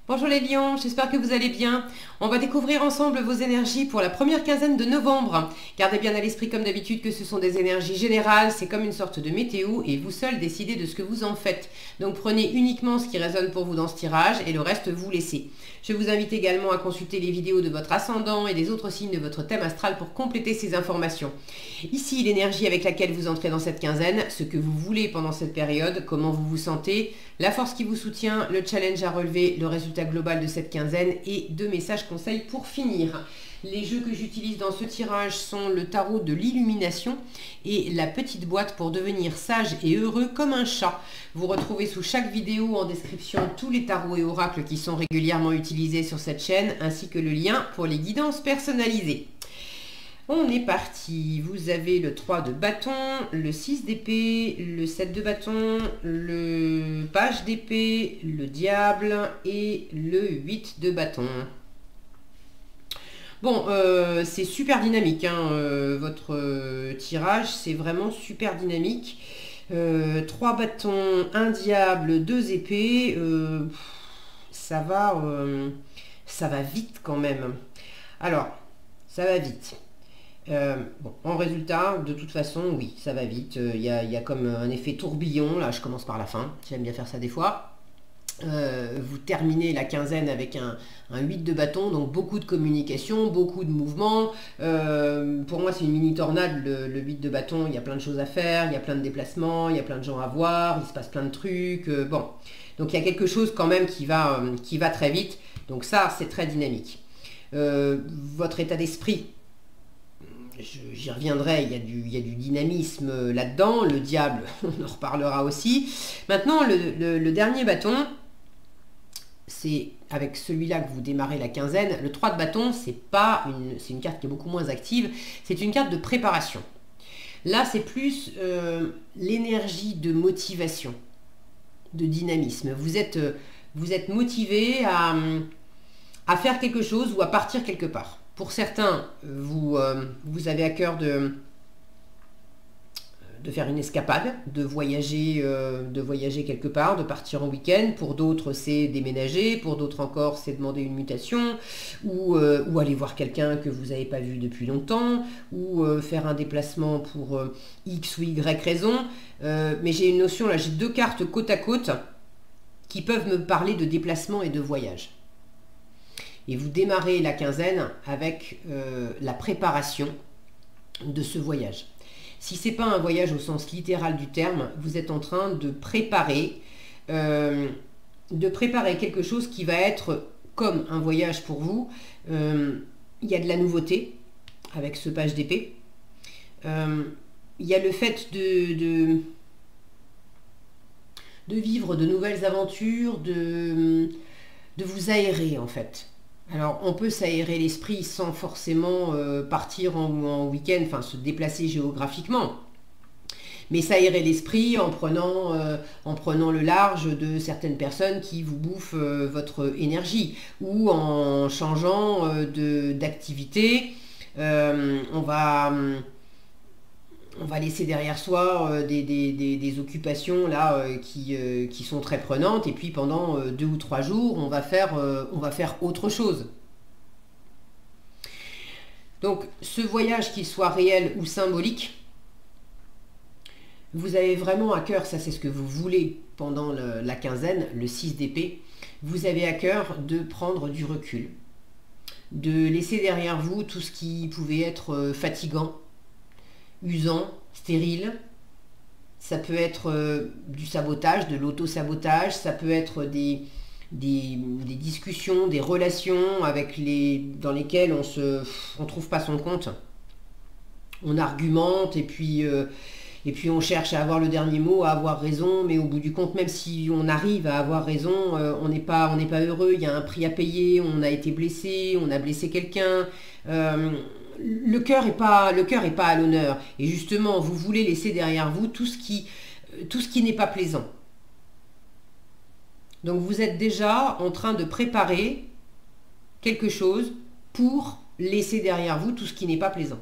Bonjour les lions, j'espère que vous allez bien. On va découvrir ensemble vos énergies pour la première quinzaine de novembre. Gardez bien à l'esprit comme d'habitude que ce sont des énergies générales, c'est comme une sorte de météo et vous seul décidez de ce que vous en faites. Donc prenez uniquement ce qui résonne pour vous dans ce tirage et le reste vous laissez. Je vous invite également à consulter les vidéos de votre ascendant et des autres signes de votre thème astral pour compléter ces informations. Ici, l'énergie avec laquelle vous entrez dans cette quinzaine, ce que vous voulez pendant cette période, comment vous vous sentez, la force qui vous soutient, le challenge à relever, le résultat global de cette quinzaine et 2 messages conseils pour finir. Les jeux que j'utilise dans ce tirage sont le tarot de l'illumination et la petite boîte pour devenir sage et heureux comme un chat. Vous retrouvez sous chaque vidéo en description tous les tarots et oracles qui sont régulièrement utilisés sur cette chaîne ainsi que le lien pour les guidances personnalisées. On est parti, vous avez le 3 de bâton, le 6 d'épée, le 7 de bâton, le page d'épée, le diable et le 8 de bâton. Bon, c'est super dynamique, hein, votre tirage, c'est vraiment super dynamique. 3 bâtons, un diable, 2 épées, ça va vite quand même. Alors, ça va vite. Bon, en résultat, de toute façon, oui, ça va vite. Il y a comme un effet tourbillon. Là, je commence par la fin. J'aime bien faire ça des fois. Vous terminez la quinzaine avec un 8 de bâton, donc beaucoup de communication, beaucoup de mouvements. Pour moi, c'est une mini tornade, le 8 de bâton. Il y a plein de choses à faire, il y a plein de déplacements, il y a plein de gens à voir, il se passe plein de trucs. Bon, donc il y a quelque chose quand même qui va très vite. Donc ça, c'est très dynamique. Votre état d'esprit, j'y reviendrai, il y a du dynamisme là-dedans. Le diable, on en reparlera aussi. Maintenant, le dernier bâton, c'est avec celui-là que vous démarrez la quinzaine. Le 3 de bâton, c'est une carte qui est beaucoup moins active. C'est une carte de préparation. Là, c'est plus l'énergie de motivation, de dynamisme. Vous êtes motivé à faire quelque chose ou à partir quelque part. Pour certains, vous avez à cœur de faire une escapade, de voyager quelque part, de partir en week-end. Pour d'autres, c'est déménager. Pour d'autres encore, c'est demander une mutation ou aller voir quelqu'un que vous n'avez pas vu depuis longtemps ou faire un déplacement pour X ou Y raison. Mais j'ai une notion, là, j'ai 2 cartes côte à côte qui peuvent me parler de déplacement et de voyage. Et vous démarrez la quinzaine avec la préparation de ce voyage. Si ce n'est pas un voyage au sens littéral du terme, vous êtes en train de préparer quelque chose qui va être comme un voyage pour vous. Il y a de la nouveauté avec ce page d'épée. Il y a le fait de vivre de nouvelles aventures, de vous aérer en fait. Alors, on peut s'aérer l'esprit sans forcément partir en week-end, enfin se déplacer géographiquement, mais s'aérer l'esprit en prenant le large de certaines personnes qui vous bouffent votre énergie, ou en changeant d'activité. On va laisser derrière soi des occupations là qui sont très prenantes, et puis pendant 2 ou 3 jours on va faire autre chose. Donc ce voyage, qu'il soit réel ou symbolique, vous avez vraiment à cœur, ça c'est ce que vous voulez pendant la quinzaine, le 6 d'épée, vous avez à cœur de prendre du recul, de laisser derrière vous tout ce qui pouvait être fatigant, usant, stérile. Ça peut être du sabotage, de l'auto-sabotage, ça peut être des discussions, des relations dans lesquelles on trouve pas son compte. On argumente et puis on cherche à avoir le dernier mot, à avoir raison, mais au bout du compte, même si on arrive à avoir raison, on n'est pas heureux, il y a un prix à payer, on a été blessé, on a blessé quelqu'un. Le cœur est pas à l'honneur, et justement vous voulez laisser derrière vous tout ce qui n'est pas plaisant. Donc vous êtes déjà en train de préparer quelque chose pour laisser derrière vous tout ce qui n'est pas plaisant.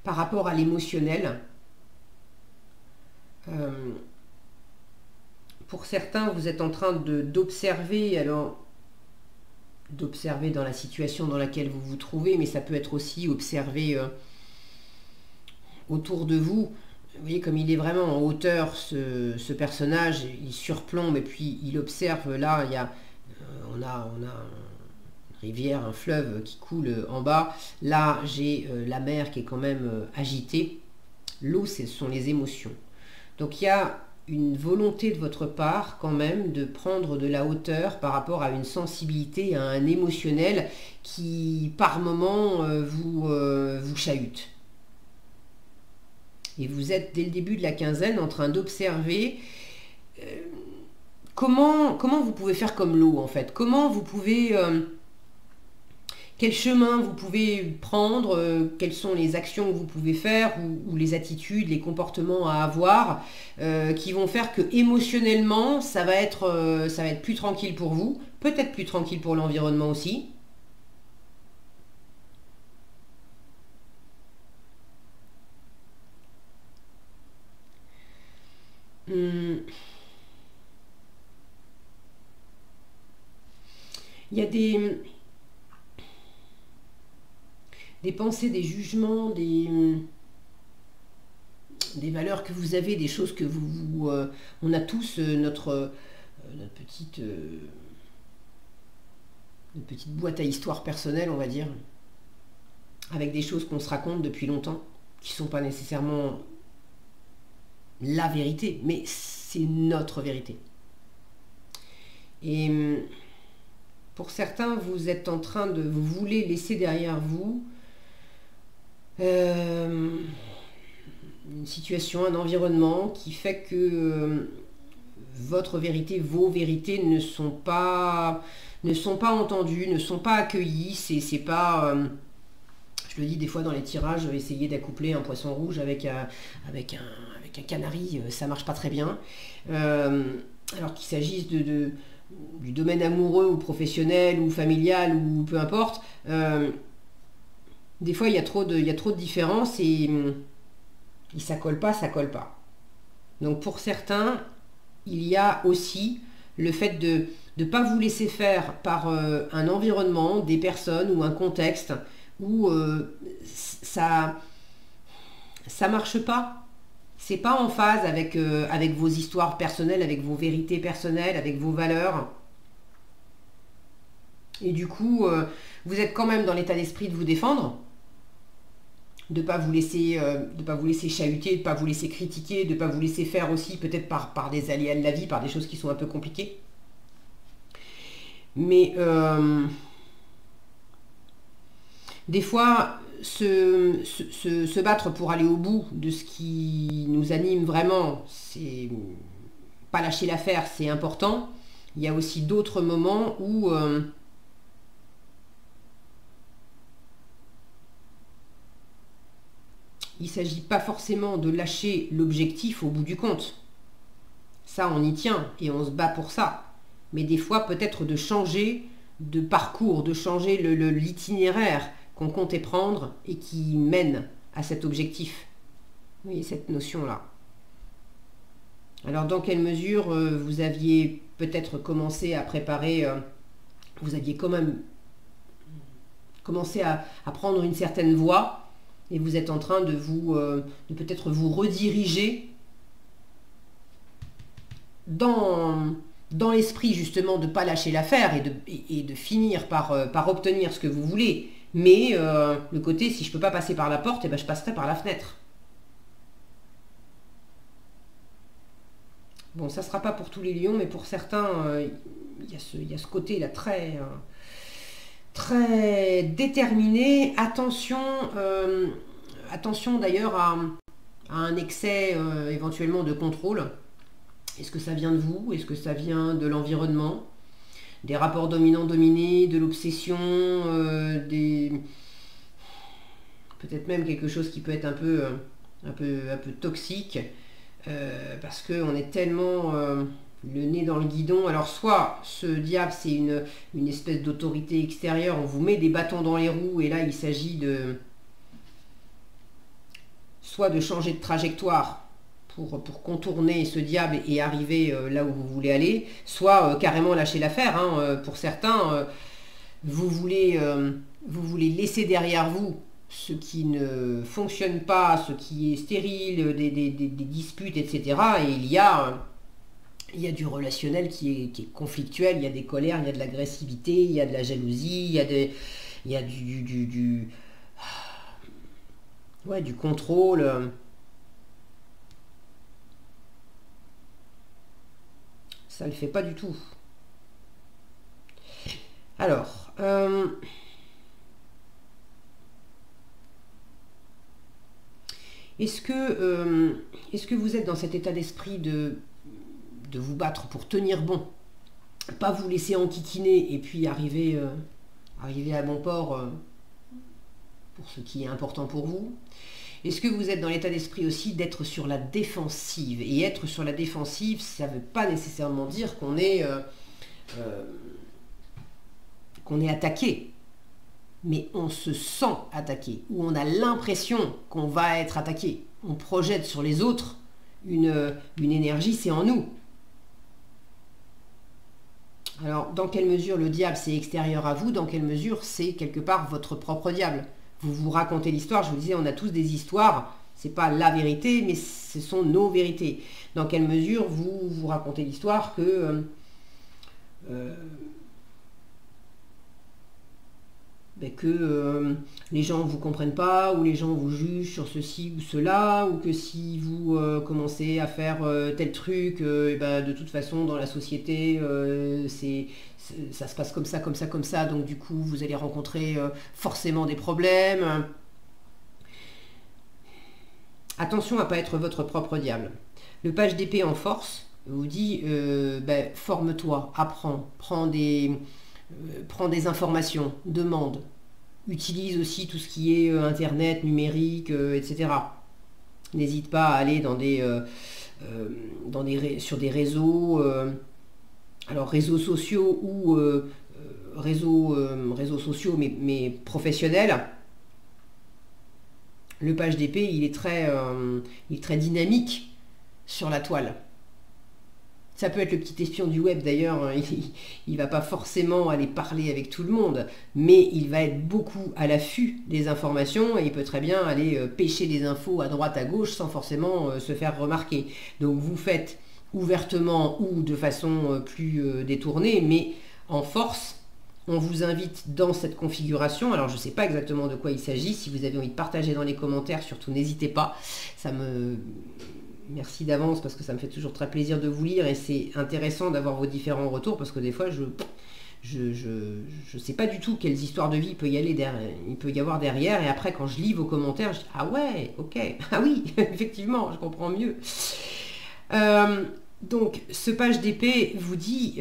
par rapport à l'émotionnel. Pour certains, vous êtes en train d'observer, alors d'observer dans la situation dans laquelle vous vous trouvez, mais ça peut être aussi observer autour de vous. Vous voyez comme il est vraiment en hauteur, ce personnage, il surplombe et puis il observe. Là, on a une rivière, un fleuve qui coule en bas. Là, j'ai la mer qui est quand même agitée. L'eau, ce sont les émotions. Donc il y a une volonté de votre part quand même de prendre de la hauteur par rapport à une sensibilité, à un émotionnel qui par moment vous chahute. Et vous êtes dès le début de la quinzaine en train d'observer comment vous pouvez faire comme l'eau en fait. Comment vous pouvez... quel chemin vous pouvez prendre, quelles sont les actions que vous pouvez faire ou les attitudes, les comportements à avoir qui vont faire que émotionnellement ça va être plus tranquille pour vous, peut-être plus tranquille pour l'environnement aussi. Il y a des pensées, des jugements, des valeurs que vous avez, des choses que on a tous notre petite boîte à histoire personnelle, on va dire, avec des choses qu'on se raconte depuis longtemps, qui ne sont pas nécessairement la vérité, mais c'est notre vérité. Et pour certains, vous êtes en train de... Vous voulez laisser derrière vous une situation, un environnement qui fait que votre vérité, vos vérités ne sont pas entendues, ne sont pas accueillies. C'est pas... je le dis des fois dans les tirages, essayer d'accoupler un poisson rouge avec un canari, ça marche pas très bien. Alors qu'il s'agisse du domaine amoureux ou professionnel ou familial ou peu importe, des fois il y a trop de différences et ça colle pas. Donc pour certains, il y a aussi le fait de ne pas vous laisser faire par un environnement, des personnes ou un contexte où ça marche pas. C'est pas en phase avec vos histoires personnelles, avec vos vérités personnelles, avec vos valeurs. Et du coup, vous êtes quand même dans l'état d'esprit de vous défendre, de pas vous laisser chahuter, de pas vous laisser critiquer, de pas vous laisser faire aussi peut-être par des aléas de la vie, par des choses qui sont un peu compliquées. Mais des fois, se battre pour aller au bout de ce qui nous anime vraiment, c'est pas lâcher l'affaire, c'est important. Il y a aussi d'autres moments où il ne s'agit pas forcément de lâcher l'objectif au bout du compte. Ça, on y tient et on se bat pour ça. Mais des fois, peut-être de changer de parcours, de changer l'itinéraire qu'on comptait prendre et qui mène à cet objectif. Vous voyez cette notion-là. Alors, dans quelle mesure vous aviez peut-être commencé à préparer, vous aviez quand même commencé à prendre une certaine voie et vous êtes en train de peut-être vous rediriger dans l'esprit justement de ne pas lâcher l'affaire et de finir par obtenir ce que vous voulez. Mais le côté, si je ne peux pas passer par la porte, eh ben, je passerai par la fenêtre. Bon, ça ne sera pas pour tous les lions, mais pour certains, il y a ce côté-là très déterminé. Attention d'ailleurs à un excès éventuellement de contrôle. Est-ce que ça vient de vous? Est-ce que ça vient de l'environnement? Des rapports dominants-dominés, de l'obsession, peut-être même quelque chose qui peut être un peu toxique, parce qu'on est tellement le nez dans le guidon. Alors soit ce diable, c'est une espèce d'autorité extérieure, on vous met des bâtons dans les roues, et là il s'agit soit de changer de trajectoire pour contourner ce diable et arriver là où vous voulez aller, soit carrément lâcher l'affaire. Hein. Pour certains, vous voulez laisser derrière vous ce qui ne fonctionne pas, ce qui est stérile, des disputes, etc. Et il y a du relationnel qui est conflictuel, il y a des colères, il y a de l'agressivité, il y a de la jalousie, il y a du contrôle. Ça ne le fait pas du tout. Alors, est-ce que vous êtes dans cet état d'esprit de vous battre pour tenir bon, pas vous laisser enquiquiner et puis arriver à bon port pour ce qui est important pour vous? Est-ce que vous êtes dans l'état d'esprit aussi d'être sur la défensive? Et être sur la défensive, ça ne veut pas nécessairement dire qu'on est attaqué, mais on se sent attaqué, ou on a l'impression qu'on va être attaqué. On projette sur les autres une énergie, c'est en nous. Alors, dans quelle mesure le diable, c'est extérieur à vous? Dans quelle mesure c'est quelque part votre propre diable? Vous vous racontez l'histoire, je vous disais, on a tous des histoires, c'est pas la vérité, mais ce sont nos vérités. Dans quelle mesure vous vous racontez l'histoire que les gens ne vous comprennent pas, ou les gens vous jugent sur ceci ou cela, ou que si vous commencez à faire tel truc, de toute façon dans la société ça se passe comme ça, comme ça, comme ça, donc du coup vous allez rencontrer forcément des problèmes. Attention à ne pas être votre propre diable. Le page d'épée en force vous dit forme-toi, apprends, prends des informations, demande, utilise aussi tout ce qui est internet, numérique, etc. N'hésite pas à aller sur des réseaux, alors réseaux sociaux ou réseaux sociaux mais professionnels. Le page d'épée, il est très dynamique sur la toile. Ça peut être le petit espion du web d'ailleurs, il ne va pas forcément aller parler avec tout le monde, mais il va être beaucoup à l'affût des informations et il peut très bien aller pêcher des infos à droite, à gauche sans forcément se faire remarquer. Donc vous faites ouvertement ou de façon plus détournée, mais en force, on vous invite dans cette configuration. Alors je ne sais pas exactement de quoi il s'agit, si vous avez envie de partager dans les commentaires, surtout n'hésitez pas, merci d'avance parce que ça me fait toujours très plaisir de vous lire et c'est intéressant d'avoir vos différents retours parce que des fois je sais pas du tout quelles histoires de vie il peut y avoir derrière et après quand je lis vos commentaires je dis ah ouais, ok, ah oui, effectivement, je comprends mieux. Donc ce page d'épée vous dit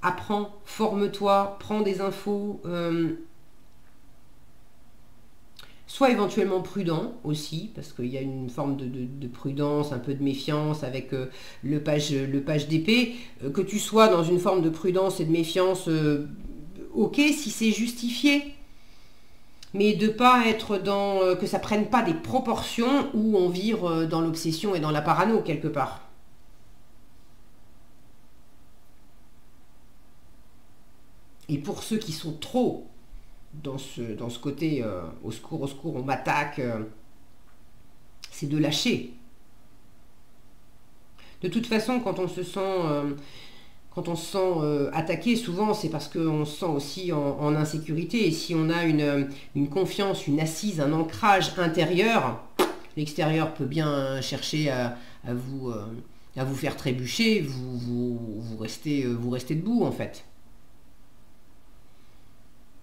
apprends, forme-toi, prends des infos, soit éventuellement prudent aussi, parce qu'il y a une forme de prudence, un peu de méfiance avec le page d'épée. Que tu sois dans une forme de prudence et de méfiance, ok, si c'est justifié, mais de pas être que ça prenne pas des proportions où on vire dans l'obsession et dans la parano quelque part. Et pour ceux qui sont trop dans ce côté au secours, on m'attaque, c'est de lâcher. De toute façon, quand on se sent attaqué, souvent c'est parce qu'on se sent aussi en insécurité. Et si on a une confiance, une assise, un ancrage intérieur, l'extérieur peut bien chercher à vous faire trébucher, vous restez debout en fait.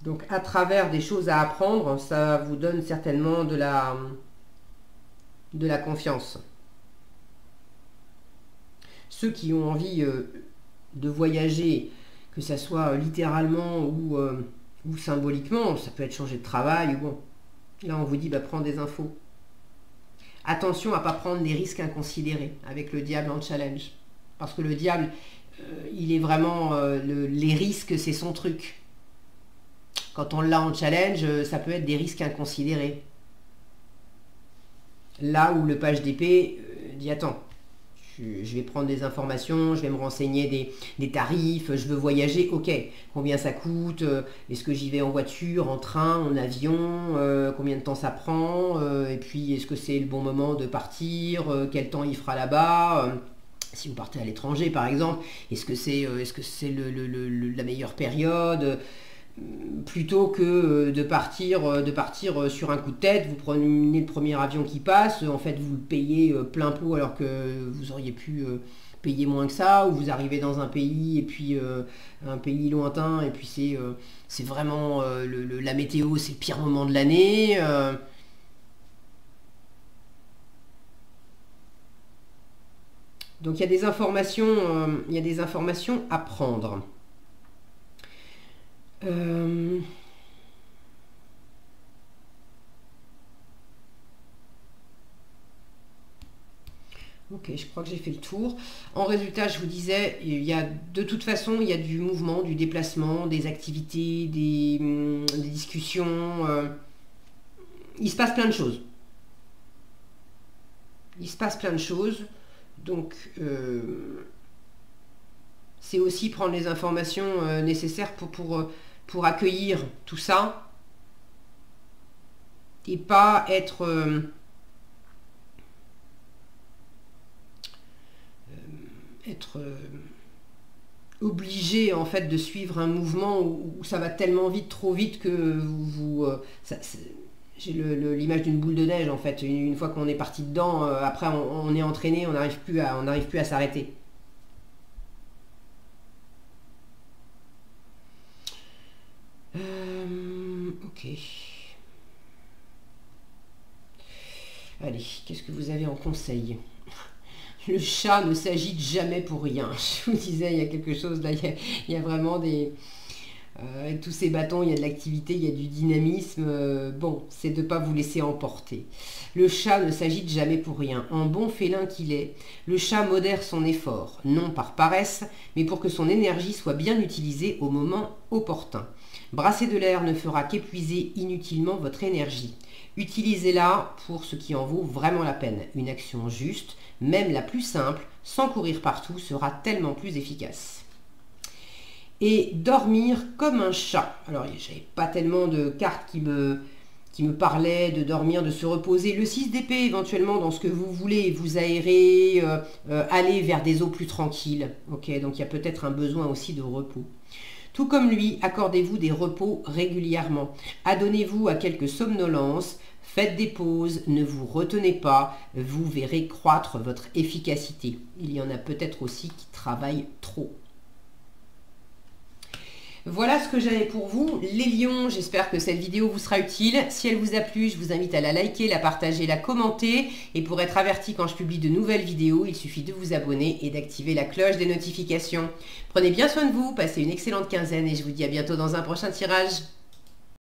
Donc à travers des choses à apprendre, ça vous donne certainement de la confiance. Ceux qui ont envie de voyager, que ça soit littéralement ou symboliquement, ça peut être changer de travail, ou bon. Là on vous dit prends des infos. Attention à ne pas prendre des risques inconsidérés avec le diable en challenge. Parce que le diable, il est vraiment, les risques c'est son truc. Quand on l'a en challenge, ça peut être des risques inconsidérés. Là où le page d'épée dit attends, je vais prendre des informations, je vais me renseigner des tarifs, je veux voyager, ok, combien ça coûte, est-ce que j'y vais en voiture, en train, en avion, combien de temps ça prend, et puis est-ce que c'est le bon moment de partir, quel temps il fera là-bas, si vous partez à l'étranger par exemple, est-ce que c'est la meilleure période, plutôt que de partir sur un coup de tête, vous prenez le premier avion qui passe, en fait vous le payez plein pot alors que vous auriez pu payer moins que ça, ou vous arrivez dans un pays et puis un pays lointain et puis c'est vraiment la météo, c'est le pire moment de l'année. Donc il y a des informations à prendre. Ok, je crois que j'ai fait le tour. En résultat, je vous disais, de toute façon, il y a du mouvement, du déplacement, des activités, des discussions. Il se passe plein de choses. Il se passe plein de choses. Donc, c'est aussi prendre les informations nécessaires pour accueillir tout ça et pas être obligé en fait de suivre un mouvement où ça va tellement vite, trop vite que j'ai l'image d'une boule de neige en fait. Une fois qu'on est parti dedans, après on est entraîné, on n'arrive plus à s'arrêter. Ok. Allez, qu'est-ce que vous avez en conseil? Le chat ne s'agite jamais pour rien. Je vous disais, il y a quelque chose là, il y a vraiment avec tous ces bâtons, il y a de l'activité, il y a du dynamisme. Bon, c'est de ne pas vous laisser emporter. Le chat ne s'agite jamais pour rien. En bon félin qu'il est, le chat modère son effort, non par paresse, mais pour que son énergie soit bien utilisée au moment opportun. Brasser de l'air ne fera qu'épuiser inutilement votre énergie. Utilisez-la pour ce qui en vaut vraiment la peine. Une action juste, même la plus simple, sans courir partout, sera tellement plus efficace. Et dormir comme un chat. Alors, j'avais pas tellement de cartes qui me parlaient de dormir, de se reposer. Le 6 d'épée, éventuellement, dans ce que vous voulez, vous aérer, aller vers des eaux plus tranquilles. Ok, donc il y a peut-être un besoin aussi de repos. Tout comme lui, accordez-vous des repos régulièrement. Adonnez-vous à quelques somnolences, faites des pauses, ne vous retenez pas, vous verrez croître votre efficacité. Il y en a peut-être aussi qui travaillent trop. Voilà ce que j'avais pour vous, les lions. J'espère que cette vidéo vous sera utile. Si elle vous a plu, je vous invite à la liker, la partager, la commenter. Et pour être averti quand je publie de nouvelles vidéos, il suffit de vous abonner et d'activer la cloche des notifications. Prenez bien soin de vous, passez une excellente quinzaine et je vous dis à bientôt dans un prochain tirage.